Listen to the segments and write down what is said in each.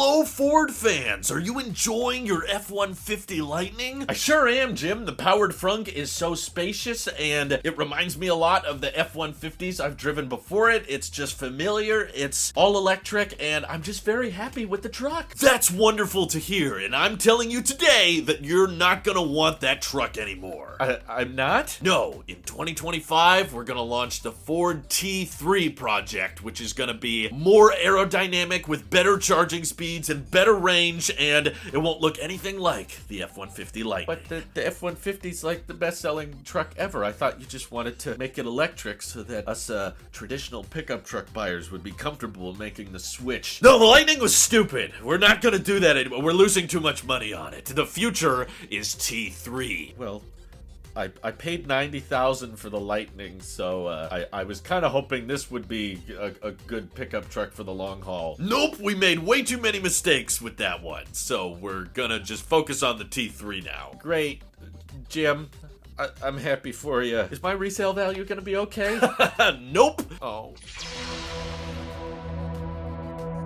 Hello, Ford fans! Are you enjoying your F-150 Lightning? I sure am, Jim. The powered frunk is so spacious, and it reminds me a lot of the F-150s I've driven before it. It's just familiar, it's all electric, and I'm just very happy with the truck. That's wonderful to hear, and I'm telling you today that you're not gonna want that truck anymore. I'm not? No, in 2025, we're gonna launch the Ford T3 project, which is gonna be more aerodynamic with better charging speeds and better range, and it won't look anything like the F-150 Lightning. But the F-150's like the best-selling truck ever. I thought you just wanted to make it electric so that us traditional pickup truck buyers would be comfortable making the switch. No, the Lightning was stupid. We're not gonna do that anymore. We're losing too much money on it. The future is T3. Well, I paid $90,000 for the Lightning, so I was kind of hoping this would be a good pickup truck for the long haul. Nope, we made way too many mistakes with that one, so we're gonna just focus on the T3 now. Great, Jim. I'm happy for you. Is my resale value gonna be okay? Nope. Oh.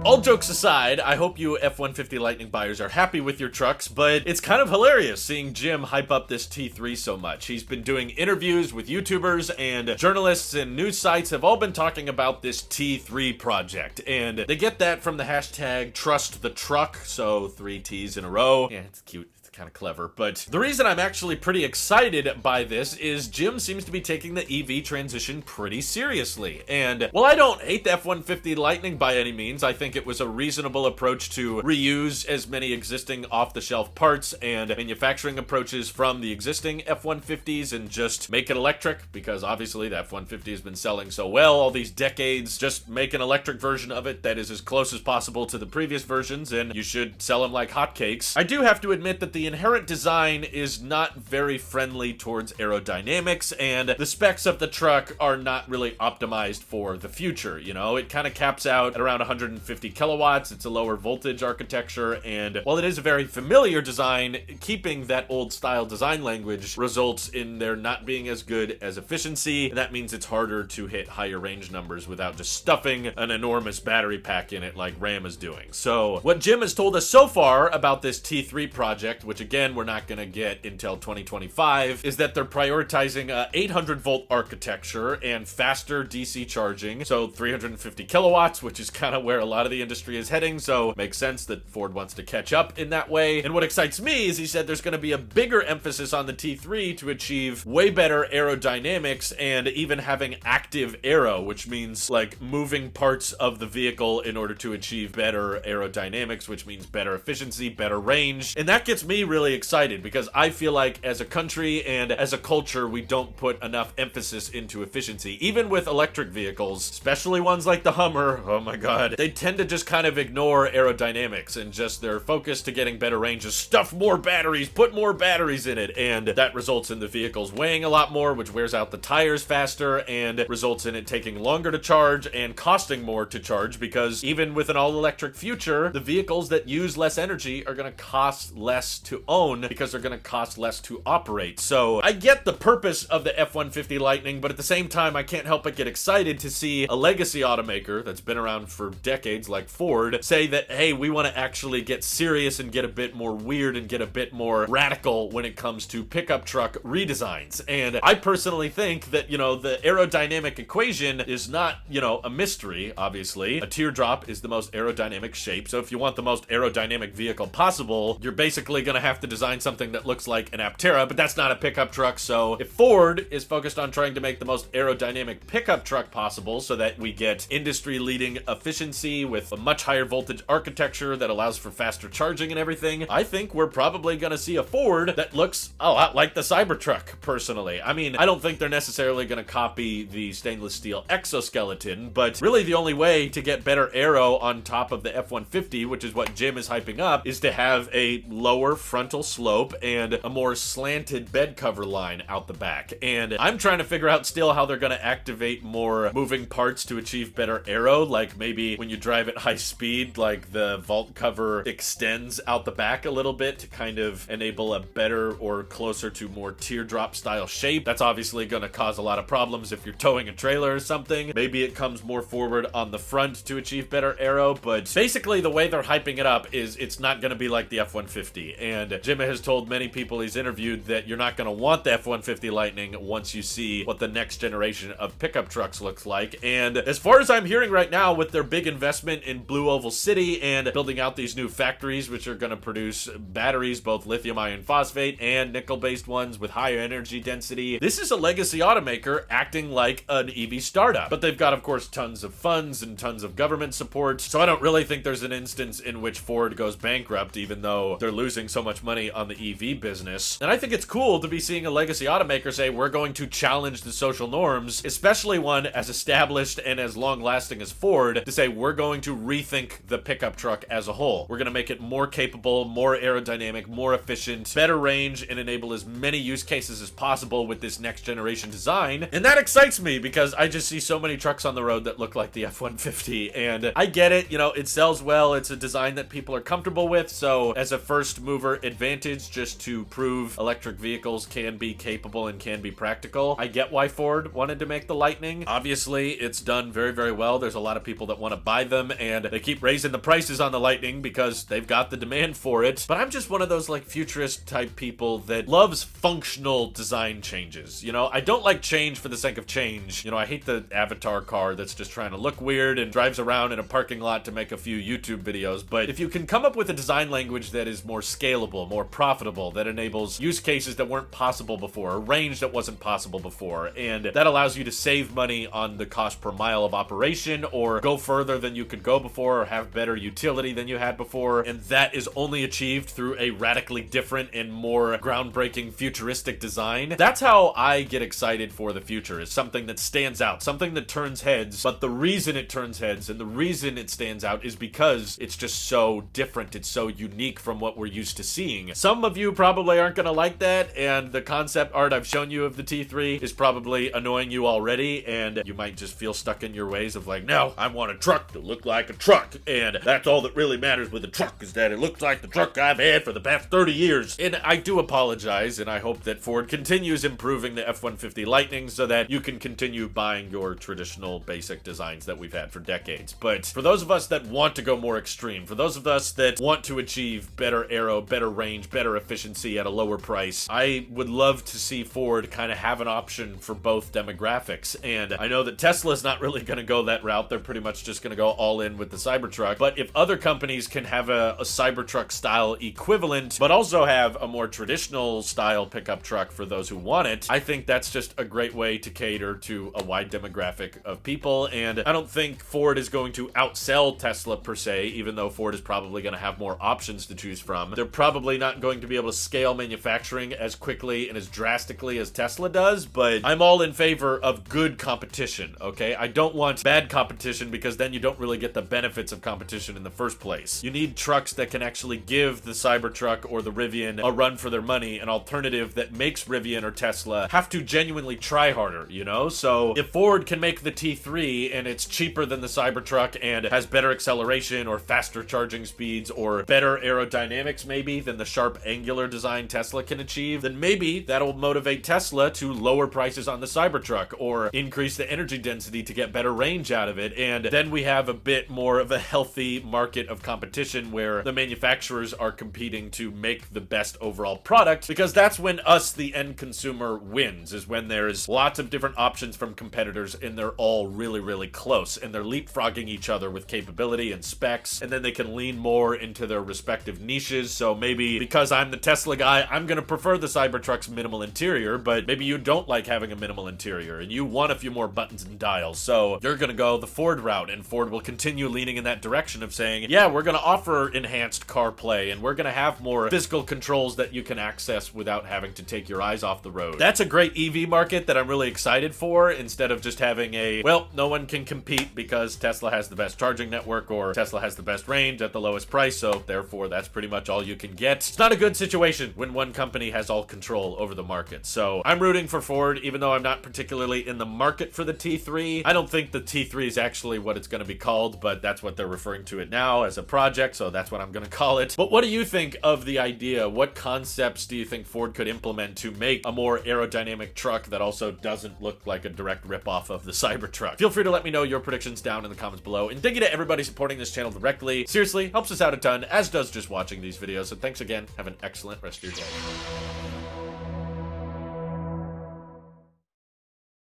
All jokes aside, I hope you F-150 Lightning buyers are happy with your trucks, but it's kind of hilarious seeing Jim hype up this T3 so much. He's been doing interviews with YouTubers, and journalists and news sites have all been talking about this T3 project, and they get that from the hashtag #TrustTheTruck, so 3 T's in a row. Yeah, it's cute. Kind of clever, but the reason I'm actually pretty excited by this is Jim seems to be taking the EV transition pretty seriously, and while I don't hate the F-150 Lightning by any means, I think it was a reasonable approach to reuse as many existing off-the-shelf parts and manufacturing approaches from the existing F-150s and just make it electric, because obviously the F-150 has been selling so well all these decades. Just make an electric version of it that is as close as possible to the previous versions, and you should sell them like hotcakes. I do have to admit that the inherent design is not very friendly towards aerodynamics, and the specs of the truck are not really optimized for the future. You know, it kind of caps out at around 150 kilowatts. It's a lower voltage architecture, and while it is a very familiar design, keeping that old style design language results in there not being as good as efficiency, and that means it's harder to hit higher range numbers without just stuffing an enormous battery pack in it like Ram is doing. So what Jim has told us so far about this T3 project, which again we're not going to get until 2025, is that they're prioritizing a 800 volt architecture and faster DC charging, so 350 kilowatts, which is kind of where a lot of the industry is heading, so it makes sense that Ford wants to catch up in that way. And what excites me is he said there's going to be a bigger emphasis on the T3 to achieve way better aerodynamics and even having active aero, which means like moving parts of the vehicle in order to achieve better aerodynamics, which means better efficiency, better range. And that gets me really excited because I feel like as a country and as a culture, we don't put enough emphasis into efficiency. Even with electric vehicles, especially ones like the Hummer, oh my god, they tend to just kind of ignore aerodynamics and just their focus to getting better range is stuff more batteries, put more batteries in it, and that results in the vehicles weighing a lot more, which wears out the tires faster and results in it taking longer to charge and costing more to charge, because even with an all-electric future, the vehicles that use less energy are going to cost less to own because they're going to cost less to operate. So I get the purpose of the F-150 Lightning, but at the same time, I can't help but get excited to see a legacy automaker that's been around for decades like Ford say that, hey, we want to actually get serious and get a bit more weird and get a bit more radical when it comes to pickup truck redesigns. And I personally think that, you know, the aerodynamic equation is not, you know, a mystery, obviously. A teardrop is the most aerodynamic shape, so if you want the most aerodynamic vehicle possible, you're basically going to have to design something that looks like an Aptera, but that's not a pickup truck. So if Ford is focused on trying to make the most aerodynamic pickup truck possible so that we get industry-leading efficiency with a much higher voltage architecture that allows for faster charging and everything, I think we're probably going to see a Ford that looks a lot like the Cybertruck, personally. I mean, I don't think they're necessarily going to copy the stainless steel exoskeleton, but really the only way to get better aero on top of the F-150, which is what Jim is hyping up, is to have a lower frontal slope and a more slanted bed cover line out the back. And I'm trying to figure out still how they're going to activate more moving parts to achieve better aero, like maybe when you drive at high speed, like the vault cover extends out the back a little bit to kind of enable a better or closer to more teardrop style shape. That's obviously going to cause a lot of problems if you're towing a trailer or something. Maybe it comes more forward on the front to achieve better aero, but basically the way they're hyping it up is it's not going to be like the F-150. And Jim has told many people he's interviewed that you're not going to want the F-150 Lightning once you see what the next generation of pickup trucks looks like. And as far as I'm hearing right now, with their big investment in Blue Oval City and building out these new factories which are going to produce batteries, both lithium iron phosphate and nickel-based ones with higher energy density, this is a legacy automaker acting like an EV startup. But they've got, of course, tons of funds and tons of government support, so I don't really think there's an instance in which Ford goes bankrupt, even though they're losing so much money on the EV business. And I think it's cool to be seeing a legacy automaker say, we're going to challenge the social norms, especially one as established and as long-lasting as Ford, to say we're going to rethink the pickup truck as a whole. We're going to make it more capable, more aerodynamic, more efficient, better range, and enable as many use cases as possible with this next generation design. And that excites me because I just see so many trucks on the road that look like the F-150, and I get it, you know, it sells well, it's a design that people are comfortable with, so as a first mover advantage, just to prove electric vehicles can be capable and can be practical, I get why Ford wanted to make the Lightning. Obviously, it's done very, very well. There's a lot of people that want to buy them, and they keep raising the prices on the Lightning because they've got the demand for it. But I'm just one of those like futurist type people that loves functional design changes. You know, I don't like change for the sake of change. You know, I hate the avatar car that's just trying to look weird and drives around in a parking lot to make a few YouTube videos. But if you can come up with a design language that is more scalable, more profitable, that enables use cases that weren't possible before, a range that wasn't possible before, and that allows you to save money on the cost per mile of operation, or go further than you could go before, or have better utility than you had before, and that is only achieved through a radically different and more groundbreaking futuristic design, that's how I get excited for the future, is something that stands out, something that turns heads. But the reason it turns heads and the reason it stands out is because it's just so different, it's so unique from what we're used to seeing. Some of you probably aren't going to like that, and the concept art I've shown you of the T3 is probably annoying you already, and you might just feel stuck in your ways of like, no, I want a truck to look like a truck, and that's all that really matters with a truck, is that it looks like the truck I've had for the past 30 years. And I do apologize, and I hope that Ford continues improving the F-150 Lightning so that you can continue buying your traditional basic designs that we've had for decades. But for those of us that want to go more extreme, for those of us that want to achieve better aero, better range, better efficiency at a lower price, I would love to see Ford kind of have an option for both demographics. And I know that Tesla's not really going to go that route. They're pretty much just going to go all in with the Cybertruck. But if other companies can have a Cybertruck style equivalent, but also have a more traditional style pickup truck for those who want it, I think that's just a great way to cater to a wide demographic of people. And I don't think Ford is going to outsell Tesla per se, even though Ford is probably going to have more options to choose from. They're probably not going to be able to scale manufacturing as quickly and as drastically as Tesla does, but I'm all in favor of good competition, okay? I don't want bad competition, because then you don't really get the benefits of competition in the first place. You need trucks that can actually give the Cybertruck or the Rivian a run for their money, an alternative that makes Rivian or Tesla have to genuinely try harder, you know? So if Ford can make the T3 and it's cheaper than the Cybertruck and has better acceleration or faster charging speeds or better aerodynamics maybe than the sharp angular design Tesla can achieve, then maybe that'll motivate Tesla to lower prices on the Cybertruck or increase the energy density to get better range out of it. And then we have a bit more of a healthy market of competition where the manufacturers are competing to make the best overall product, because that's when us, the end consumer, wins, is when there's lots of different options from competitors and they're all really, really close and they're leapfrogging each other with capability and specs, and then they can lean more into their respective niches. So maybe because I'm the Tesla guy, I'm going to prefer the Cybertruck's minimal interior, but maybe you don't like having a minimal interior and you want a few more buttons and dials, so you're going to go the Ford route, and Ford will continue leaning in that direction of saying, yeah, we're going to offer enhanced CarPlay and we're going to have more physical controls that you can access without having to take your eyes off the road. That's a great EV market that I'm really excited for, instead of just having a, well, no one can compete because Tesla has the best charging network or Tesla has the best range at the lowest price, so therefore that's pretty much all you can can get. It's not a good situation when one company has all control over the market. So I'm rooting for Ford, even though I'm not particularly in the market for the T3. I don't think the T3 is actually what it's going to be called, but that's what they're referring to it now as a project, so that's what I'm going to call it. But what do you think of the idea? What concepts do you think Ford could implement to make a more aerodynamic truck that also doesn't look like a direct ripoff of the Cybertruck? Feel free to let me know your predictions down in the comments below. And thank you to everybody supporting this channel directly. Seriously, helps us out a ton, as does just watching these videos. So thanks again. Have an excellent rest of your day.